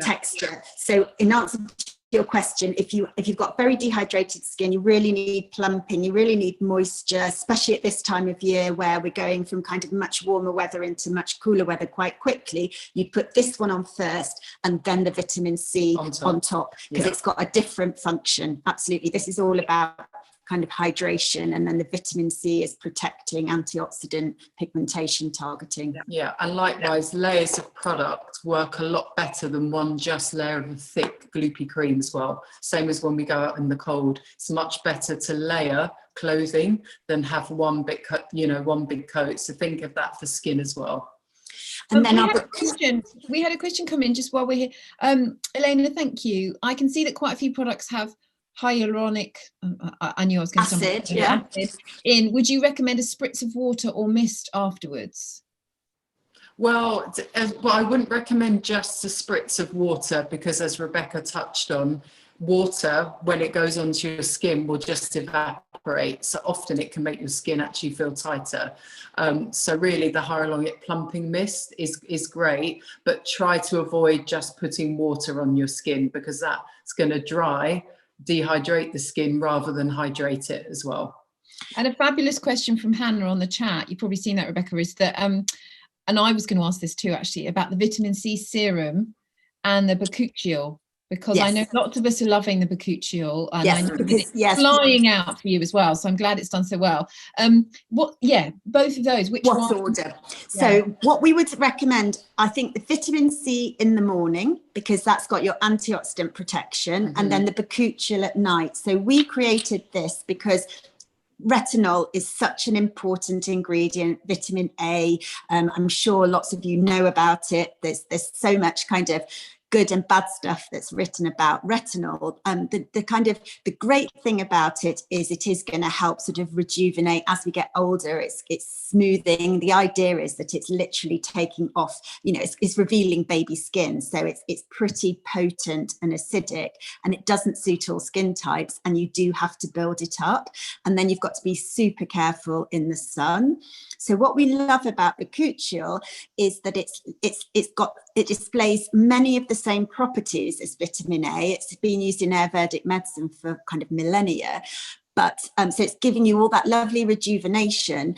[SPEAKER 2] texture. So in answer to your question, if you've got very dehydrated skin, you really need plumping, you really need moisture, especially at this time of year where we're going from kind of much warmer weather into much cooler weather quite quickly. You put this one on first, and then the vitamin C on top, because it's got a different function. Absolutely, this is all about kind of hydration, and then the vitamin C is protecting, antioxidant, pigmentation targeting.
[SPEAKER 3] Yeah, and likewise, layers of product work a lot better than one just layer of a thick gloopy cream as well. Same as when we go out in the cold, it's much better to layer clothing than have one big coat. So think of that for skin as well.
[SPEAKER 2] And then
[SPEAKER 4] we had a question come in just while we're here. Elena, thank you. I can see that quite a few products have hyaluronic I knew I was going to
[SPEAKER 2] acid,
[SPEAKER 4] acid in. Would you recommend a spritz of water or mist afterwards?
[SPEAKER 3] Well, I wouldn't recommend just a spritz of water, because as Rebecca touched on, water, when it goes onto your skin, will just evaporate evaporate. So often it can make your skin actually feel tighter. So really the hyaluronic plumping mist is great, but try to avoid just putting water on your skin, because that's going to dehydrate the skin rather than hydrate it as well.
[SPEAKER 4] And a fabulous question from Hannah on the chat, you've probably seen that, Rebecca, is that, and I was going to ask this too, actually, about the vitamin C serum and the bakuchiol, because I know lots of us are loving the bakuchiol, and I know it's flying out for you as well. So I'm glad it's done so well. Both of those.
[SPEAKER 2] What order? So what we would recommend, I think, the vitamin C in the morning, because that's got your antioxidant protection, and then the bakuchiol at night. So we created this because retinol is such an important ingredient, vitamin A. I'm sure lots of you know about it. There's so much kind of good and bad stuff that's written about retinol. The great thing about it is going to help sort of rejuvenate as we get older. It's smoothing. The idea is that it's literally taking off, it's revealing baby skin. So it's pretty potent and acidic, and it doesn't suit all skin types, and you do have to build it up. And then you've got to be super careful in the sun. So what we love about bakuchiol is that it displays many of the same properties as vitamin A. It's been used in Ayurvedic medicine for kind of millennia. But so it's giving you all that lovely rejuvenation,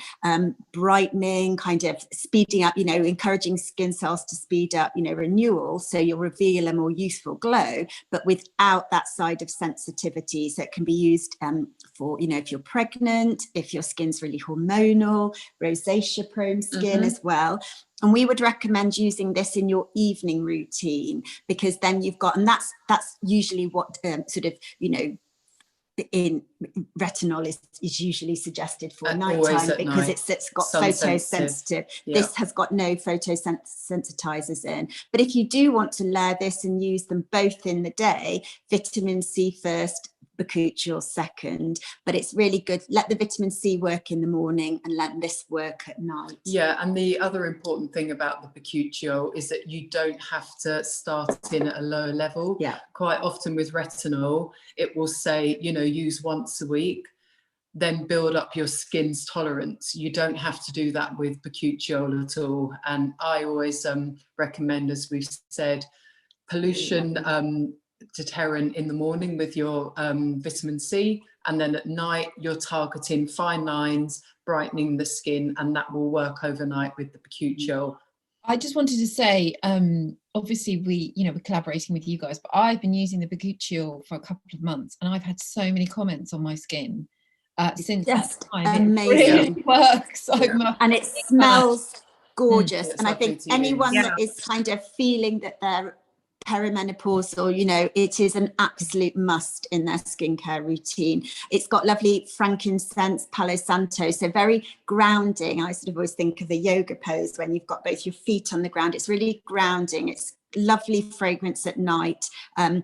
[SPEAKER 2] brightening, kind of speeding up, encouraging skin cells to speed up, renewal. So you'll reveal a more youthful glow, but without that side of sensitivity. So it can be used for, if you're pregnant, if your skin's really hormonal, rosacea prone skin as well. And we would recommend using this in your evening routine, because then you've got, and that's usually what in retinol is usually suggested for nighttime, because it's got photosensitive. This has got no photosensitizers in. But if you do want to layer this and use them both in the day, vitamin C first, bakuchiol second, but it's really good. Let the vitamin C work in the morning and let this work at night.
[SPEAKER 3] Yeah, and the other important thing about the bakuchiol is that you don't have to start in at a lower level.
[SPEAKER 2] Yeah.
[SPEAKER 3] Quite often with retinol, it will say, use once a week, then build up your skin's tolerance. You don't have to do that with bakuchiol at all. And I always recommend, as we've said, pollution deterrent in the morning with your vitamin C, and then at night you're targeting fine lines, brightening the skin, and that will work overnight with the bakuchiol.
[SPEAKER 4] I just wanted to say, obviously we're collaborating with you guys, but I've been using the bakuchiol for a couple of months, and I've had so many comments on my skin since that time.
[SPEAKER 2] Amazing.
[SPEAKER 4] It really works.
[SPEAKER 2] And it smells gorgeous. And I think anyone
[SPEAKER 1] that
[SPEAKER 2] is kind of feeling that they're perimenopausal, it is an absolute must in their skincare routine. It's got lovely frankincense, Palo Santo, so very grounding. I sort of always think of the yoga pose when you've got both your feet on the ground. It's really grounding. It's lovely fragrance at night. In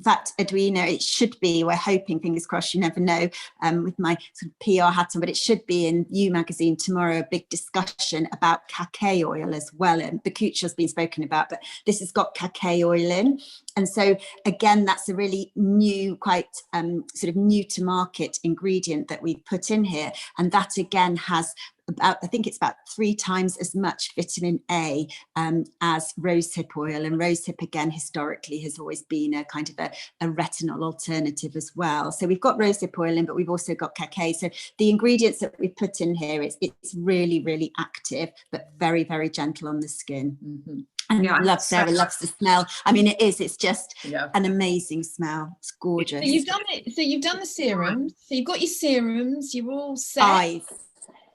[SPEAKER 2] fact, Edwina, it should be, we're hoping, fingers crossed, you never know, with my sort of PR hat on, but it should be in You Magazine tomorrow, a big discussion about cacao oil as well. And bakuchiol's been spoken about, but this has got cacao oil in. And so again, that's a really new, quite sort of new to market ingredient that we've put in here. And that again has I think it's about 3 times as much vitamin A as rosehip oil. And rosehip, again, historically has always been a kind of a retinol alternative as well. So we've got rosehip oil in, but we've also got cacao. So the ingredients that we put in here, it's really, really active, but very, very gentle on the skin.
[SPEAKER 3] Mm-hmm.
[SPEAKER 2] And Sarah loves the smell. I mean, it's just an amazing smell. It's gorgeous.
[SPEAKER 4] So you've done it. So you've done the serums. So you've got your serums. You're all set.
[SPEAKER 2] Eyes.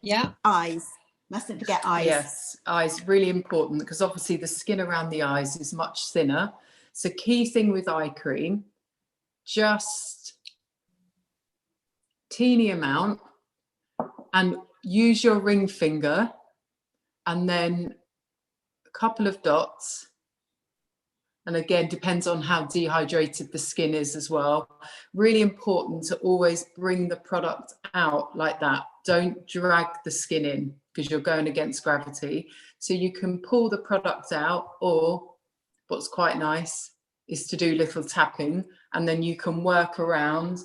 [SPEAKER 4] Yeah.
[SPEAKER 2] Eyes. Mustn't forget eyes.
[SPEAKER 3] Yes, eyes, really important, because obviously the skin around the eyes is much thinner. So key thing with eye cream, just teeny amount, and use your ring finger, and then a couple of dots. And again, depends on how dehydrated the skin is as well. Really important to always bring the product out like that. Don't drag the skin in, because you're going against gravity. So you can pull the product out, or what's quite nice is to do little tapping, and then you can work around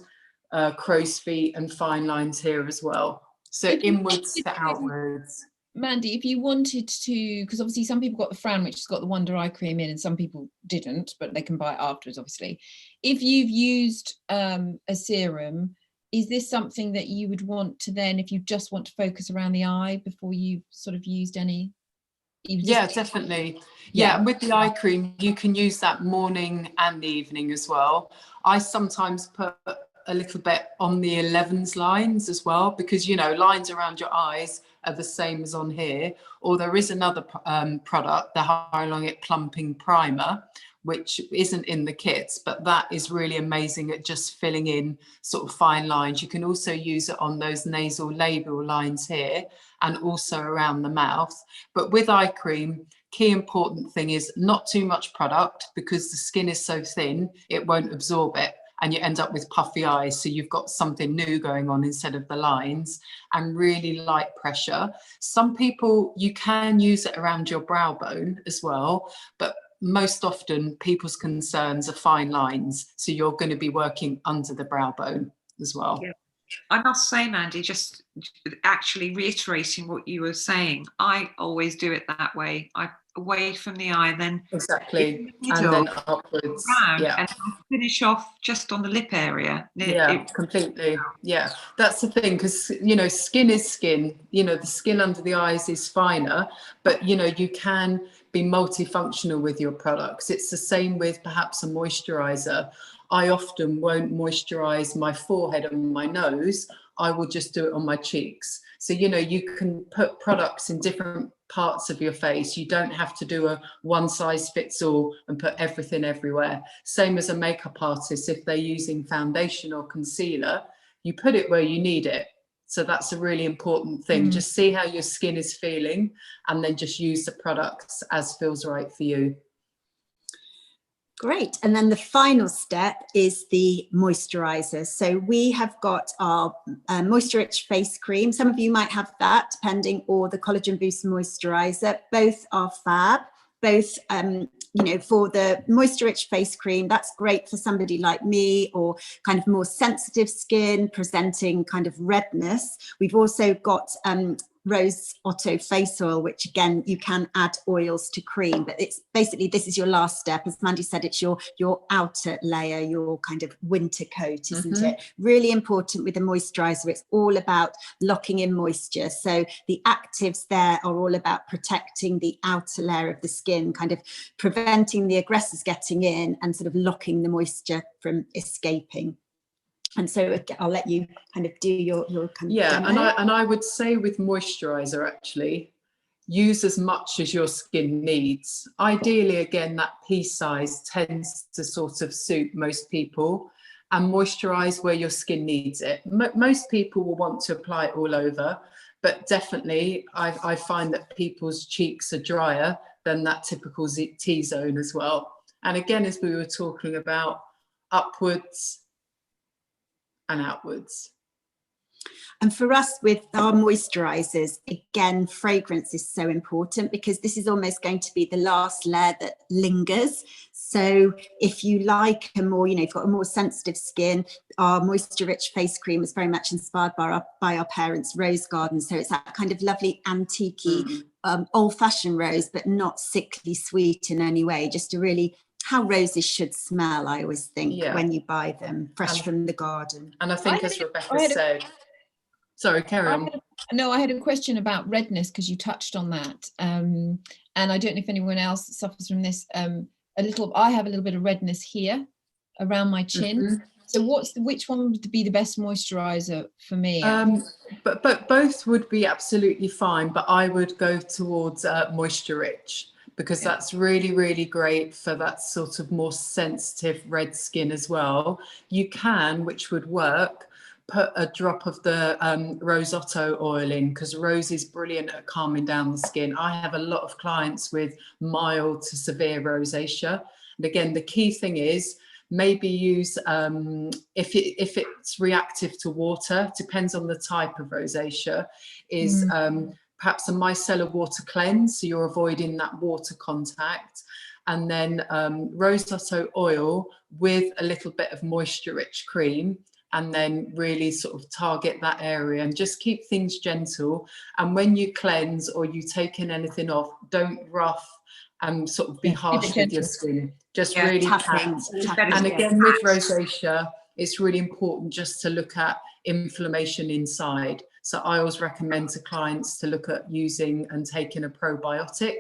[SPEAKER 3] crow's feet and fine lines here as well. So inwards to outwards.
[SPEAKER 4] Mandy, if you wanted to, because obviously some people got the Fran, which has got the Wonder Eye Cream in, and some people didn't, but they can buy it afterwards, obviously. If you've used a serum, is this something that you would want to then, if you just want to focus around the eye before you've sort of used any?
[SPEAKER 3] Yeah, definitely. Yeah, and with the eye cream, you can use that morning and the evening as well. I sometimes put a little bit on the 11s lines as well, because, you know, lines around your eyes are the same as on here. Or there is another product, the Hyaluronic Plumping Primer, which isn't in the kits, but that is really amazing at just filling in sort of fine lines. You can also use it on those nasal labial lines here and also around the mouth. But with eye cream, key important thing is not too much product, because the skin is so thin, it won't absorb it, and you end up with puffy eyes. So you've got something new going on instead of the lines, and really light pressure. Some people, you can use it around your brow bone as well, but most often people's concerns are fine lines. So you're going to be working under the brow bone as well.
[SPEAKER 1] Yeah. I must say, Mandy, just actually reiterating what you were saying, I always do it that way. I away from the eye, then
[SPEAKER 3] exactly,
[SPEAKER 1] the
[SPEAKER 3] and then upwards.
[SPEAKER 1] around,
[SPEAKER 3] Yeah,
[SPEAKER 1] and finish off just on the lip area.
[SPEAKER 3] Completely. Yeah, that's the thing, because, you know, skin is skin. You know, the skin under the eyes is finer, but, you know, you can be multifunctional with your products. It's the same with perhaps a moisturizer. I often won't moisturize my forehead and my nose. I will just do it on my cheeks. So, you know, you can put products in different parts of your face. You don't have to do a one size fits all and put everything everywhere. Same as a makeup artist, if they're using foundation or concealer, you put it where you need it. So that's a really important thing. Just see how your skin is feeling, and then just use the products as feels right for you.
[SPEAKER 2] Great. And then the final step is the moisturizer. So we have got our Moisture Rich face cream. Some of you might have that, depending, or the Collagen Boost moisturizer. Both are fab. Both, you know, for the Moisture Rich face cream, that's great for somebody like me, or kind of more sensitive skin, presenting kind of redness. We've also got Rose Otto face oil, which again, you can add oils to cream, but it's basically, this is your last step. As Mandy said, it's your outer layer, your kind of winter coat, isn't it? Really important with the moisturizer. It's all about locking in moisture. So the actives there are all about protecting the outer layer of the skin, kind of preventing the aggressors getting in and sort of locking the moisture from escaping. And so I'll let you kind of do your kind of demo.
[SPEAKER 3] And I would say with moisturizer, actually, use as much as your skin needs. Ideally, again, that pea size tends to sort of suit most people, and moisturize where your skin needs it. Most people will want to apply it all over, but definitely I find that people's cheeks are drier than that typical T-zone as well. And again, as we were talking about, upwards and outwards.
[SPEAKER 2] And for us with our moisturizers, again, fragrance is so important, because this is almost going to be the last layer that lingers. So if you like a more, you know, you've got a more sensitive skin, our Moisture Rich face cream is very much inspired by our parents' rose garden. So it's that kind of lovely antique-y, old-fashioned rose, but not sickly sweet in any way, just a really how roses should smell, I always think, when you buy them fresh from the garden.
[SPEAKER 3] And I think, as Rebecca said, sorry, carry on.
[SPEAKER 4] I had a question about redness, because you touched on that. And I don't know if anyone else suffers from this. I have a little bit of redness here around my chin. So which one would be the best moisturizer for me?
[SPEAKER 3] But both would be absolutely fine, but I would go towards Moisture Rich, because that's really, really great for that sort of more sensitive red skin as well. You can, which would work, put a drop of the Rose Otto oil in, because rose is brilliant at calming down the skin. I have a lot of clients with mild to severe rosacea. And again, the key thing is maybe use, if it's reactive to water, depends on the type of rosacea, is perhaps a micellar water cleanse, so you're avoiding that water contact, and then Rose Otto oil with a little bit of Moisture Rich cream, and then really sort of target that area and just keep things gentle. And when you cleanse or you take in anything off, don't rough and sort of be harsh with your skin. Just really
[SPEAKER 2] tapping.
[SPEAKER 3] pat. And again, with rosacea, it's really important just to look at inflammation inside. So I always recommend to clients to look at using and taking a probiotic,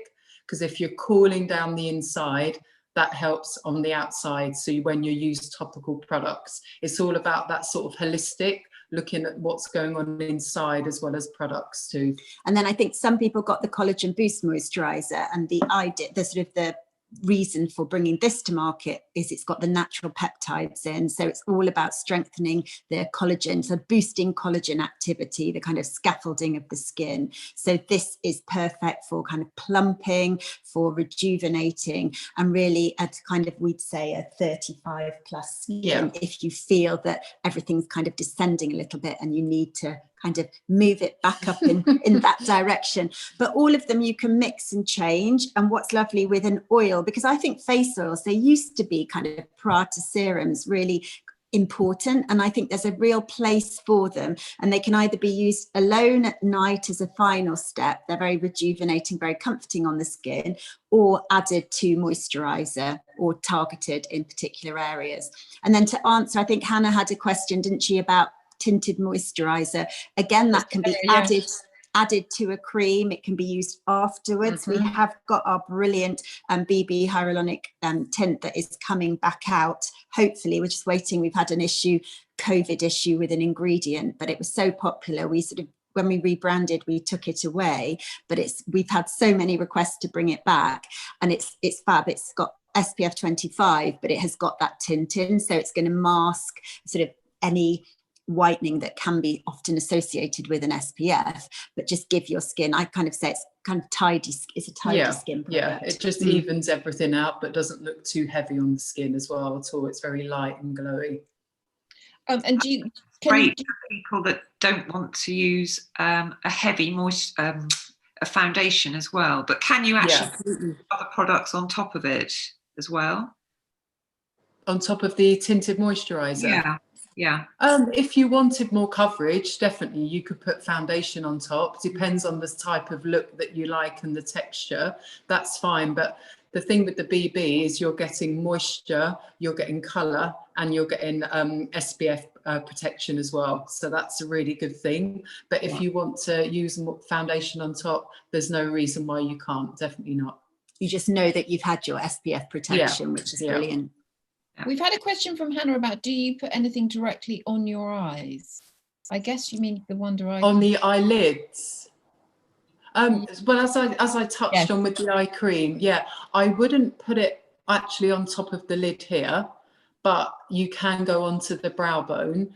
[SPEAKER 3] because if you're cooling down the inside, that helps on the outside. So when you use topical products, it's all about that sort of holistic, looking at what's going on inside as well as products too.
[SPEAKER 2] And then I think some people got the collagen boost moisturizer, and the reason for bringing this to market is it's got the natural peptides in, so it's all about strengthening the collagen, so boosting collagen activity, the kind of scaffolding of the skin. So this is perfect for kind of plumping, for rejuvenating, and really at kind of, we'd say, a 35 plus skin, if you feel that everything's kind of descending a little bit and you need to kind of move it back up in that direction. But all of them you can mix and change. And what's lovely with an oil, because I think face oils, they used to be kind of prior to serums really important, and I think there's a real place for them, and they can either be used alone at night as a final step, they're very rejuvenating, very comforting on the skin, or added to moisturizer or targeted in particular areas. And then to answer, I think Hannah had a question, didn't she, about tinted moisturizer. Again, that can be added to a cream. It can be used afterwards. We have got our brilliant BB hyaluronic tint that is coming back out. Hopefully, we're just waiting. We've had an COVID issue with an ingredient, but it was so popular. We sort of, when we rebranded, we took it away, but we've had so many requests to bring it back, and it's fab. It's got SPF 25, but it has got that tint in, so it's going to mask sort of any whitening that can be often associated with an SPF, but just give your skin, I kind of say it's kind of tidy, it's a tidy skin product.
[SPEAKER 3] Yeah, it just evens everything out, but doesn't look too heavy on the skin as well at all. It's very light and glowy.
[SPEAKER 4] And
[SPEAKER 1] great for people that don't want to use a heavy a foundation as well, but can you actually put other products on top of it as well?
[SPEAKER 3] On top of the tinted moisturizer?
[SPEAKER 1] Yeah.
[SPEAKER 3] If you wanted more coverage, definitely you could put foundation on top. Depends on the type of look that you like and the texture. That's fine. But the thing with the BB is you're getting moisture, you're getting colour, and you're getting SPF protection as well. So that's a really good thing. But if you want to use foundation on top, there's no reason why you can't. Definitely not.
[SPEAKER 2] You just know that you've had your SPF protection, which is brilliant.
[SPEAKER 4] We've had a question from Hannah about, do you put anything directly on your eyes? I guess you mean the Wonder Eye.
[SPEAKER 3] On the eyelids? Well, as I touched on with the eye cream, I wouldn't put it actually on top of the lid here, but you can go onto the brow bone,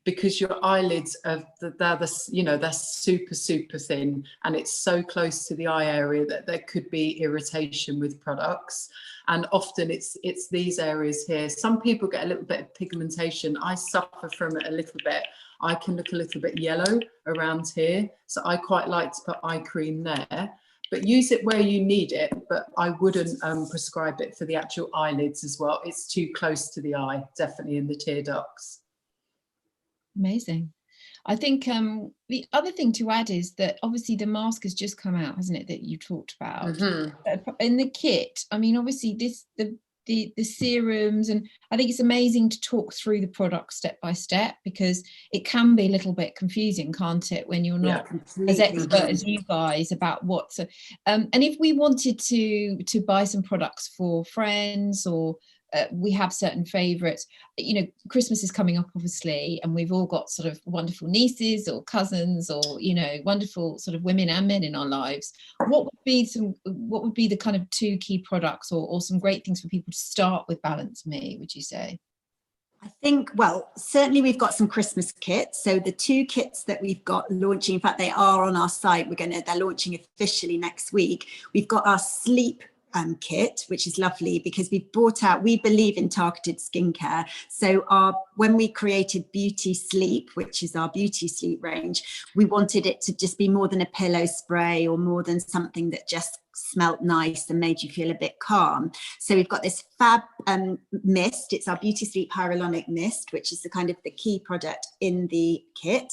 [SPEAKER 3] because your eyelids they're super thin, and it's so close to the eye area that there could be irritation with products. And often it's these areas here. Some people get a little bit of pigmentation. I suffer from it a little bit. I can look a little bit yellow around here, so I quite like to put eye cream there. But use it where you need it, but I wouldn't prescribe it for the actual eyelids as well. It's too close to the eye, definitely in the tear ducts.
[SPEAKER 4] Amazing. I think the other thing to add is that obviously the mask has just come out, hasn't it, that you talked about. In the kit, I mean, obviously the serums, and I think it's amazing to talk through the product step by step, because it can be a little bit confusing, can't it, when you're not as expert as you guys about what's and if we wanted to buy some products for friends, or we have certain favorites, you know, Christmas is coming up obviously, and we've all got sort of wonderful nieces or cousins, or, you know, wonderful sort of women and men in our lives. What would be the kind of 2 key products, or some great things for people to start with Balance Me, would you say?
[SPEAKER 2] I think, well, certainly we've got some Christmas kits. So the 2 kits that we've got launching, in fact, they are on our site. They're launching officially next week. We've got our sleep kit, which is lovely, because we believe in targeted skincare. So when we created Beauty Sleep, which is our beauty sleep range, we wanted it to just be more than a pillow spray, or more than something that just smelt nice and made you feel a bit calm. So we've got this fab mist. It's our Beauty Sleep Hyaluronic Mist, which is the kind of the key product in the kit.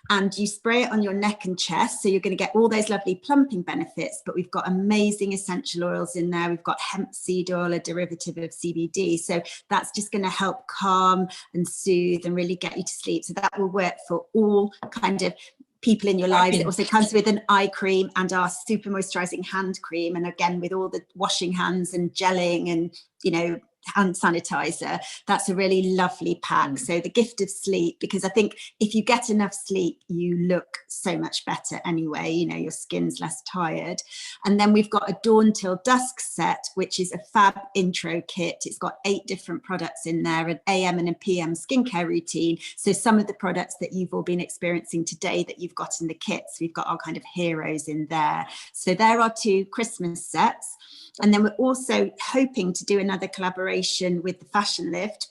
[SPEAKER 2] And you spray it on your neck and chest. So you're going to get all those lovely plumping benefits, but we've got amazing essential oils in there. We've got hemp seed oil, a derivative of CBD. So that's just going to help calm and soothe and really get you to sleep. So that will work for all kind of people in your lives. It also comes with an eye cream and our super moisturizing hand cream, and again with all the washing hands and gelling and, you know, hand sanitizer. That's a really lovely pack. So the gift of sleep, because I think if you get enough sleep, you look so much better anyway, you know, your skin's less tired. And then we've got a dawn till dusk set, which is a fab intro kit. It's got 8 different products in there, an AM and a PM skincare routine. So some of the products that you've all been experiencing today that you've got in the kits, we've got our kind of heroes in there. So there are 2 Christmas sets. And then we're also hoping to do another collaboration with the Facialist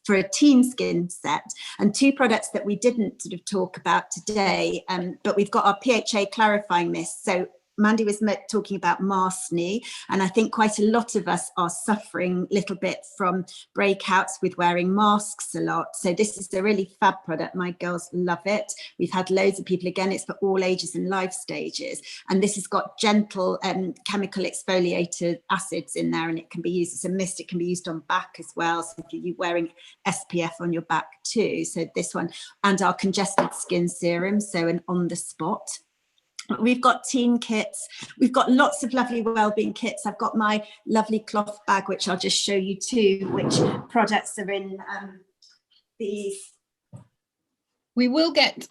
[SPEAKER 2] for a teen skin set, and 2 products that we didn't sort of talk about today, but we've got our PHA clarifying mist. So Mandy was talking about maskne, and I think quite a lot of us are suffering a little bit from breakouts with wearing masks a lot. So this is a really fab product. My girls love it. We've had loads of people, again, it's for all ages and life stages. And this has got gentle chemical exfoliated acids in there, and it can be used as a mist. It can be used on back as well. So if you're wearing SPF on your back too. So this one, and our congested skin serum, so an on the spot. We've got teen kits. We've got lots of lovely wellbeing kits. I've got my lovely cloth bag, which I'll just show you too, which products are in these.
[SPEAKER 4] We will get,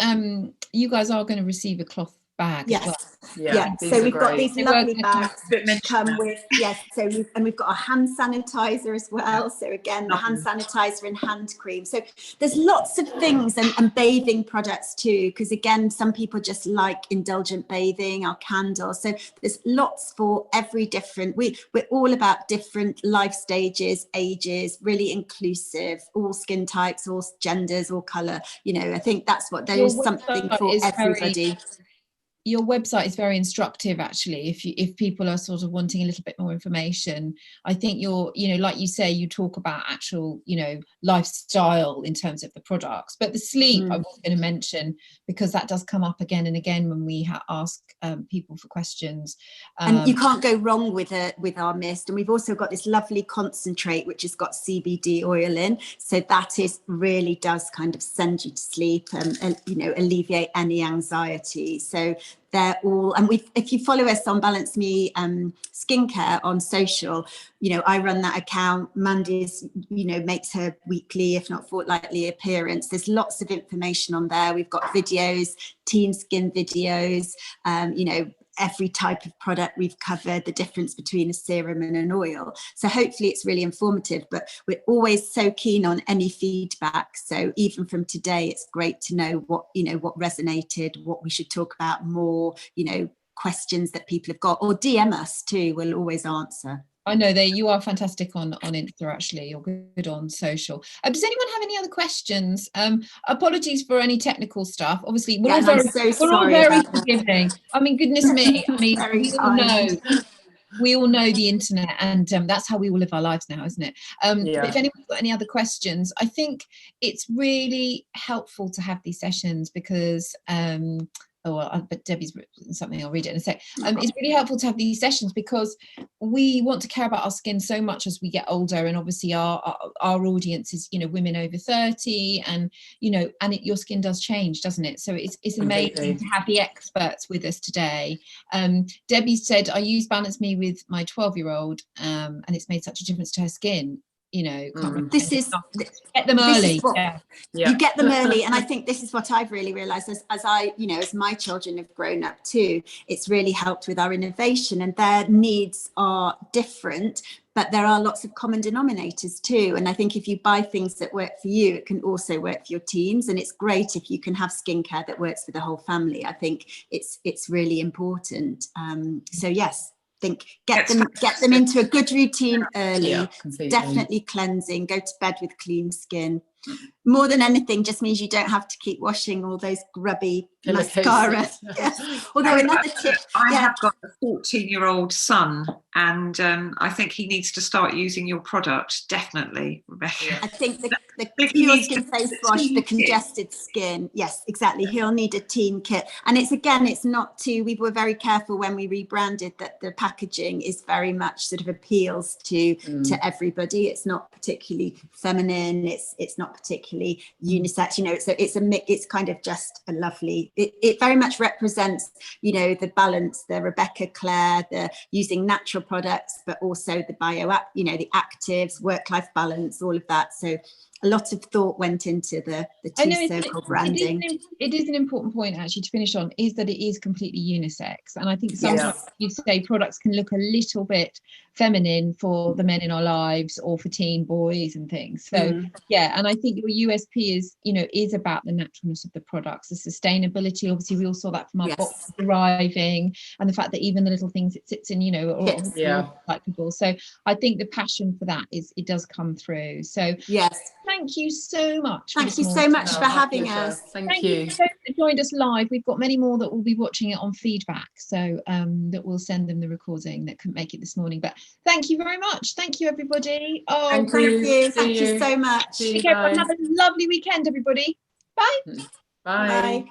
[SPEAKER 4] you guys are going to receive a cloth bag.
[SPEAKER 2] Yes.
[SPEAKER 4] As well.
[SPEAKER 2] Yeah. So we've got these lovely bags that come with, yes. So we've got a hand sanitizer as well. So again, the hand sanitizer and hand cream. So there's lots of things, and bathing products too, because again, some people just like indulgent bathing, our candles. So there's lots for every different, we're all about different life stages, ages, really inclusive, all skin types, all genders, all colour. You know, I think that's what there is something for everybody.
[SPEAKER 4] Your website is very instructive, actually. If people are sort of wanting a little bit more information, I think you're, you know, like you say, you talk about actual, you know, lifestyle in terms of the products, but the sleep I was going to mention, because that does come up again and again when we ask people for questions.
[SPEAKER 2] And you can't go wrong with our mist. And we've also got this lovely concentrate, which has got CBD oil in. So that is really does kind of send you to sleep and you know, alleviate any anxiety. So they're all, and if you follow us on Balance Me skincare on social, you know, I run that account. Mandy's, you know, makes her weekly, if not fortnightly appearance. There's lots of information on there. We've got videos, teen skin videos, you know, every type of product we've covered, the difference between a serum and an oil. So hopefully it's really informative, but we're always so keen on any feedback. So even from today, it's great to know what, you know, what resonated, what we should talk about more, you know, questions that people have got, or DM us too, we'll always answer.
[SPEAKER 4] I know that you are fantastic on Insta, actually. You're good on social. Does anyone have any other questions? Apologies for any technical stuff. Obviously, we're all very forgiving. I mean, goodness me. I mean, we all know the internet, and that's how we all live our lives now, isn't it? But if anyone's got any other questions, I think it's really helpful to have these sessions because but Debbie's written something, I'll read it in a sec. It's really helpful to have these sessions because we want to care about our skin so much as we get older, and obviously our audience is, you know, women over 30, and you know, and your skin does change, doesn't it? So it's amazing to have the experts with us today. Debbie said, I use Balance Me with my 12-year-old and it's made such a difference to her skin. You know,
[SPEAKER 2] this is
[SPEAKER 4] get them early.
[SPEAKER 2] You get them early, and I think this is what I've really realized as I, you know, as my children have grown up too, it's really helped with our innovation, and their needs are different, but there are lots of common denominators too. And I think if you buy things that work for you, it can also work for your teens, and it's great if you can have skincare that works for the whole family. I think it's really important. So yes, get them into a good routine early. Definitely cleansing, go to bed with clean skin. more than anything just means you don't have to keep washing all those grubby mascara. Yes. Although another tip,
[SPEAKER 1] I have got a 14-year-old son, and I think he needs to start using your product, definitely, Rebecca.
[SPEAKER 2] I think the Pure Skin Face Wash, the congested skin, yes, exactly. He'll need a teen kit. And it's not too, we were very careful when we rebranded that the packaging is very much sort of appeals to everybody. It's not particularly feminine, it's not particularly unisex, you know, it's kind of just a lovely, it very much represents, you know, the balance, the Rebecca Claire, the using natural products, but also the you know, the actives, work-life balance, all of that. So a lot of thought went into the two-circle branding.
[SPEAKER 4] It is an important point actually to finish on, is that it is completely unisex, and I think sometimes you'd say products can look a little bit feminine for the men in our lives or for teen boys and things. So yeah, and I think your USP is, you know, is about the naturalness of the products, the sustainability. Obviously we all saw that from our box arriving, and the fact that even the little things it sits in, you know, are recyclable. So I think the passion for that it does come through. So
[SPEAKER 2] yes,
[SPEAKER 4] thank you so much.
[SPEAKER 2] Thank you so much for having us.
[SPEAKER 3] Thank you.
[SPEAKER 4] That joined us live. We've got many more that will be watching it on feedback, so that we'll send them the recording that couldn't make it this morning. But thank you very much. Thank you, everybody. Oh,
[SPEAKER 2] thank you. Thank you so much.
[SPEAKER 4] Okay, have a lovely weekend, everybody. Bye.
[SPEAKER 3] Bye.